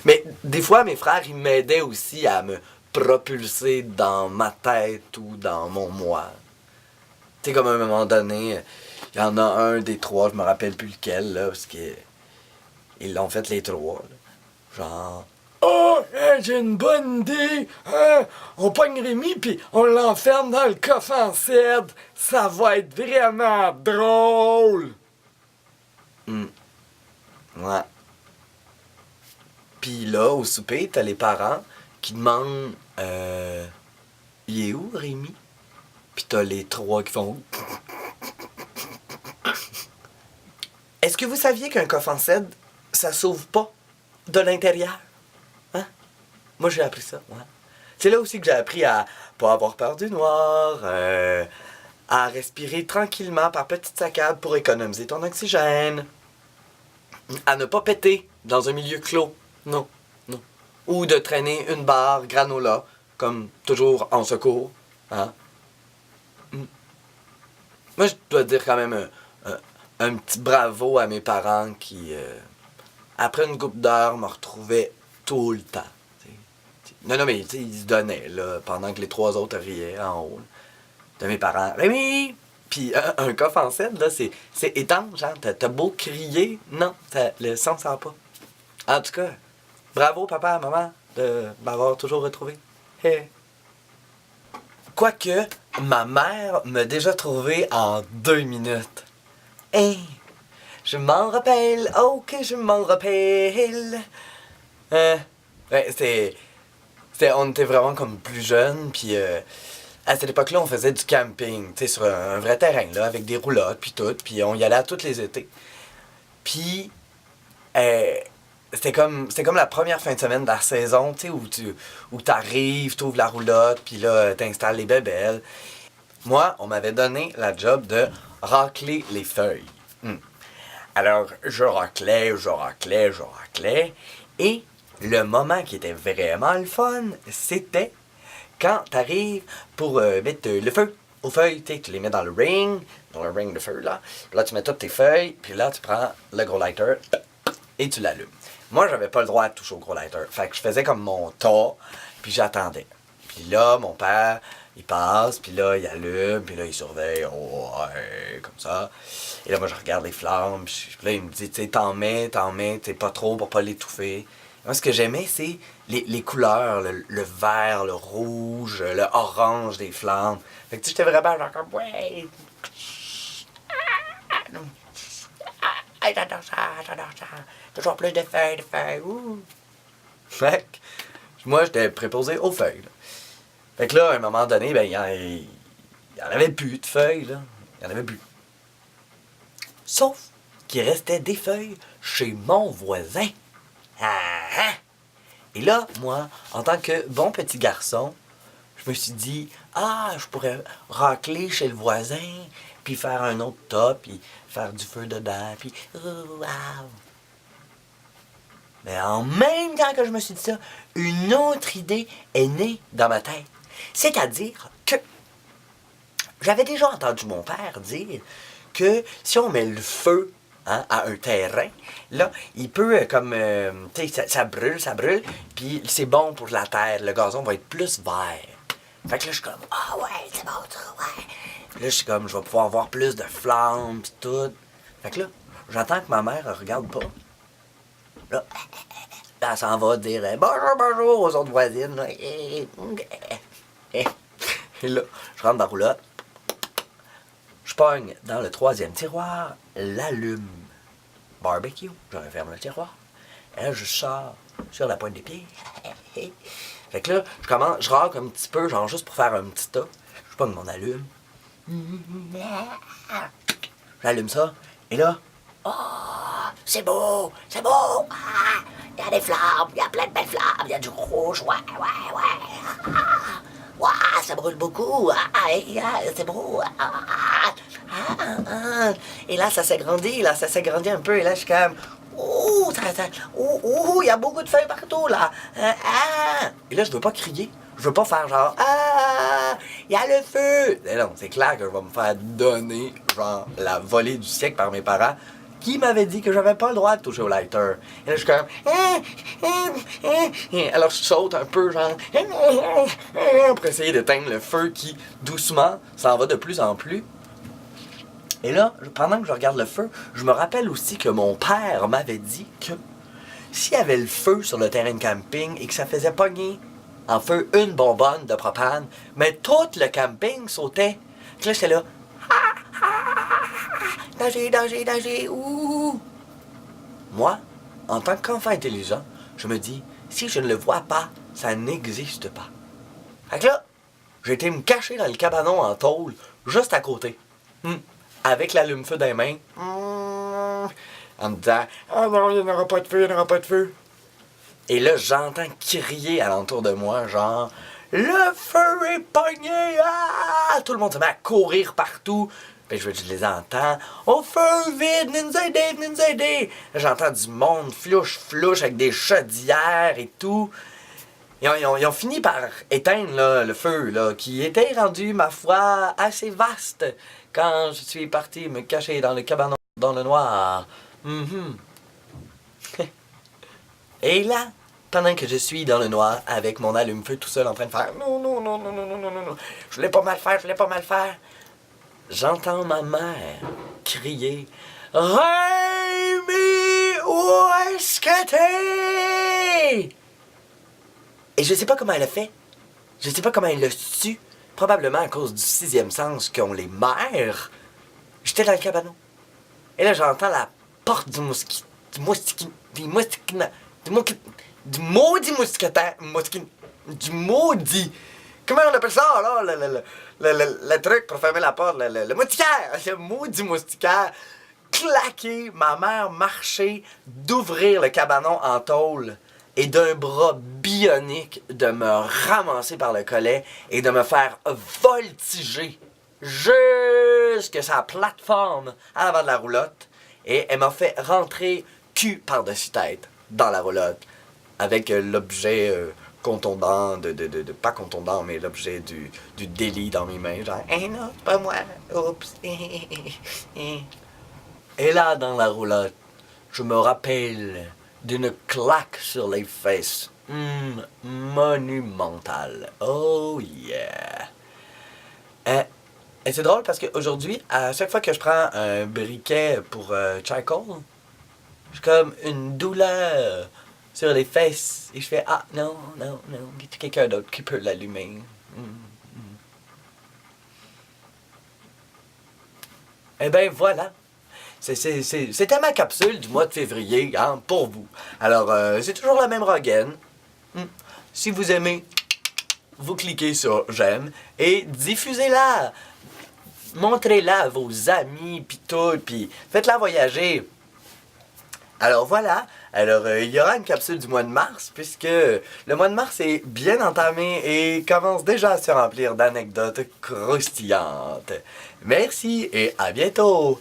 Mais des fois, mes frères, ils m'aidaient aussi à me propulser dans ma tête ou dans mon moi. Tu sais, comme à un moment donné, il y en a un des trois, je me rappelle plus lequel, là, parce que ils l'ont fait les trois. Là. Genre, oh, hein, j'ai une bonne idée. Hein? On pogne Rémi puis on l'enferme dans le coffre en cèdre. Ça va être vraiment drôle. Ouais. Puis là, au souper, t'as les parents qui demandent il est où Rémi? Puis t'as les trois qui font. Est-ce que vous saviez qu'un coffre en cèdre, ça s'ouvre pas de l'intérieur? Hein? Moi, j'ai appris ça. Ouais. C'est là aussi que j'ai appris à pas avoir peur du noir, à respirer tranquillement par petites saccades pour économiser ton oxygène, à ne pas péter dans un milieu clos. Non, non. Ou de traîner une barre granola, comme toujours en secours. Hein? Moi, je dois dire quand même un petit bravo à mes parents qui, après une couple d'heures, me retrouvaient tout le temps. T'sais. Non, mais ils se donnaient, là, pendant que les trois autres riaient en haut. Là, de mes parents. Rémi! Puis un coffre en cèdre, là, c'est étanche, hein? T'as beau crier, non, le son sort pas. En tout cas, bravo papa, maman, de m'avoir toujours retrouvé. Hey. Quoique, ma mère m'a déjà trouvé en 2 minutes. Hey, je m'en rappelle, oh que je m'en rappelle. Ouais, on était vraiment comme plus jeunes, puis à cette époque-là, on faisait du camping, tu sais, sur un vrai terrain, là, avec des roulottes, puis tout, puis on y allait à tous les étés. Puis, c'était comme la première fin de semaine de la saison, tu sais, où t'arrives, t'ouvres la roulotte, puis là, t'installes les bébelles. Moi, on m'avait donné la job de racler les feuilles. Alors, je raclais, et le moment qui était vraiment le fun, c'était quand t'arrives pour mettre le feu aux feuilles, tu les mets dans le ring de feu, là. Puis là, tu mets toutes tes feuilles, puis là, tu prends le gros lighter et tu l'allumes. Moi, j'avais pas le droit de toucher au gros lighter. Fait que je faisais comme mon tas, puis j'attendais. Puis là, mon père, il passe, puis là, il allume, puis là, il surveille, oh, ouais, comme ça. Et là, moi, je regarde les flammes, puis là, il me dit, tu sais, t'en mets, tu sais, pas trop pour pas l'étouffer. Moi, ce que j'aimais, c'est les couleurs, le vert, le rouge, le orange des flammes. Fait que tu sais, j'étais vraiment genre comme, ouais. J'adore ça. Toujours plus de feuilles, ouh. Fait que, moi, j'étais préposé aux feuilles, là. Fait que là, à un moment donné, ben, il y en avait plus de feuilles, là. Il y en avait plus. Sauf qu'il restait des feuilles chez mon voisin. Et là, moi, en tant que bon petit garçon, je me suis dit, je pourrais racler chez le voisin, puis faire un autre tas, puis faire du feu dedans, puis wow. Mais en même temps que je me suis dit ça, une autre idée est née dans ma tête. C'est-à-dire que j'avais déjà entendu mon père dire que si on met le feu à un terrain, là, il peut comme, tu sais, ça brûle, puis c'est bon pour la terre, le gazon va être plus vert. Fait que là, je suis comme, ouais, c'est bon ça, ouais. Puis là, je suis comme, je vais pouvoir avoir plus de flammes, pis tout. Fait que là, j'entends que ma mère, elle regarde pas. Là, elle s'en va dire, bonjour aux autres voisines, là. Et là, je rentre dans la roulotte. Je pogne dans le 3e tiroir, l'allume. Barbecue. Je referme le tiroir. Et là, je sors sur la pointe des pieds. Fait que là, je racle un petit peu, genre juste pour faire un petit tas. Je pogne mon allume. J'allume ça. Et là, c'est beau. Il y a des flammes, il y a plein de belles flammes, il y a du rouge, ouais. Ça brûle beaucoup. C'est beau. Et là, ça s'agrandit un peu. Et là, je suis comme, il y a beaucoup de feuilles partout, là. Et là, je veux pas crier. Je veux pas faire genre, il y a le feu. Et non, c'est clair que je vais me faire donner, genre, la volée du siècle par mes parents qui m'avait dit que j'avais pas le droit de toucher au lighter. Et là, je suis comme... Alors, je saute un peu, genre... pour essayer d'éteindre le feu qui, doucement, s'en va de plus en plus. Et là, pendant que je regarde le feu, je me rappelle aussi que mon père m'avait dit que s'il y avait le feu sur le terrain de camping et que ça faisait pogner en feu une bonbonne de propane, mais tout le camping sautait. Puis là, j'étais là... Danger, danger, danger, ouh! Moi, en tant qu'enfant intelligent, je me dis, si je ne le vois pas, ça n'existe pas. Fait que là, j'ai été me cacher dans le cabanon en tôle, juste à côté. Avec l'allume-feu dans les mains. En me disant, ah non, il n'y aura pas de feu, il n'y aura pas de feu. Et là, j'entends crier alentour de moi, genre, le feu est pogné! Ah! Tout le monde se met à courir partout. Puis je les entends. Au feu, vite, venez nous aider! J'entends du monde flouche avec des chaudières et tout. Ils ont fini par éteindre là, le feu, là, qui était rendu, ma foi, assez vaste quand je suis parti me cacher dans le cabanon dans le noir. Et là, pendant que je suis dans le noir avec mon allume-feu tout seul en train de faire non, je voulais pas mal faire, j'entends ma mère crier Rémi, où est-ce que t'es? Et je sais pas comment elle a fait. Je sais pas comment elle l'a su. Probablement à cause du sixième sens qu'ont les mères. J'étais dans le cabanon. Et là, j'entends la porte du maudit mousquetaire. Du maudit. Comment on appelle ça, là? Le truc pour fermer la porte. Le moustiquaire. Le maudit moustiquaire. Claqué. Ma mère marchait d'ouvrir le cabanon en tôle. Et d'un bras bionique de me ramasser par le collet et de me faire voltiger jusque sa plateforme à l'avant de la roulotte. Et elle m'a fait rentrer cul par-dessus tête dans la roulotte avec l'objet contondant, pas contondant, mais l'objet du délit dans mes mains. Genre, non, c'est pas moi, oups. Et là, dans la roulotte, je me rappelle d'une claque sur les fesses. Monumentale. Oh yeah. Et c'est drôle parce qu'aujourd'hui, à chaque fois que je prends un briquet pour charcoal, j'ai comme une douleur sur les fesses. Et je fais, ah non, y a quelqu'un d'autre qui peut l'allumer? Eh ben voilà. C'était ma capsule du mois de février, hein, pour vous. Alors, c'est toujours la même rengaine. Si vous aimez, vous cliquez sur j'aime et diffusez-la. Montrez-la à vos amis, puis tout, puis faites-la voyager. Alors voilà, il y aura une capsule du mois de mars, puisque le mois de mars est bien entamé et commence déjà à se remplir d'anecdotes croustillantes. Merci et à bientôt!